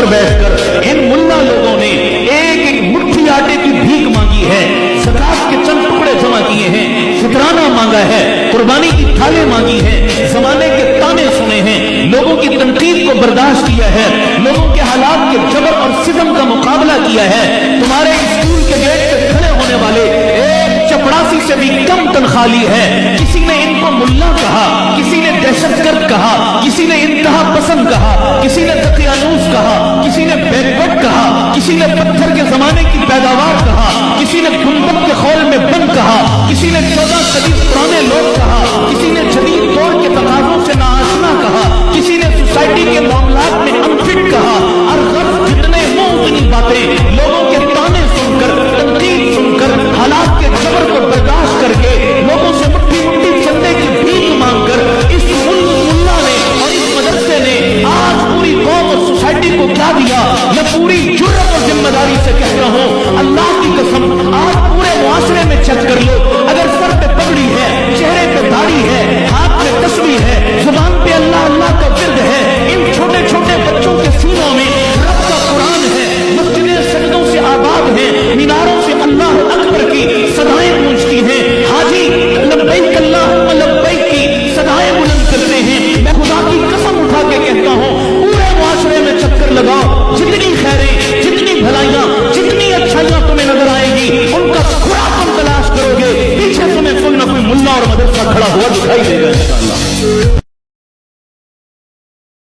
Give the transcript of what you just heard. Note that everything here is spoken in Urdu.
پر بیٹھ کر ان ملا لوگوں نے ایک ایک مٹھی آٹے کی بھیک مانگی ہے، زکات کے چند ٹکڑے جمع کیے ہیں، شکرانہ مانگا ہے، قربانی کی تھالیں مانگی ہیں، زمانے کے تانے سنے ہیں، لوگوں کی تنقید کو برداشت کیا ہے، لوگوں کے حالات کے جبر اور ستم کا مقابلہ کیا ہے۔ تمہارے اسکول کے گیٹ پہ کھڑے ہونے والے ایک چپڑاسی سے بھی کم تنخواہ لی ہے۔ کسی نے ان کو ملا کہا، کسی نے دہشت گرد کہا، کسی نے انتہا پسند کہا، کسی نے دقیانوس کہا، کسی نے بیکورڈ کہا، کسی نے پتھر کے زمانے کی پیداوار کہا، کسی نے گنبد کے خول میں بند کہا، کسی نے 14 صدی پرانے لوگ کہا، کسی نے جدید دور کے تقاضوں سے ناآشنا کہا، کسی نے سوسائٹی کے معاملات میں انفٹ کہا، اور غرض جتنے اتنی باتیں لوگوں کے تانے سن کر، تنقید سن کر، حالات کے جبر کو برداشت کر کے، لوگوں سے مٹھی مٹھی چندے کی بھیک مانگ کر اس ملا نے اور اس مدرسے نے آج پوری قوم اور سوسائٹی کو کیا دیا؟ میں پوری جرأت اور ذمہ داری سے کہتا ہوں، اللہ کی قسم آج پورے معاشرے میں چیک کر لو،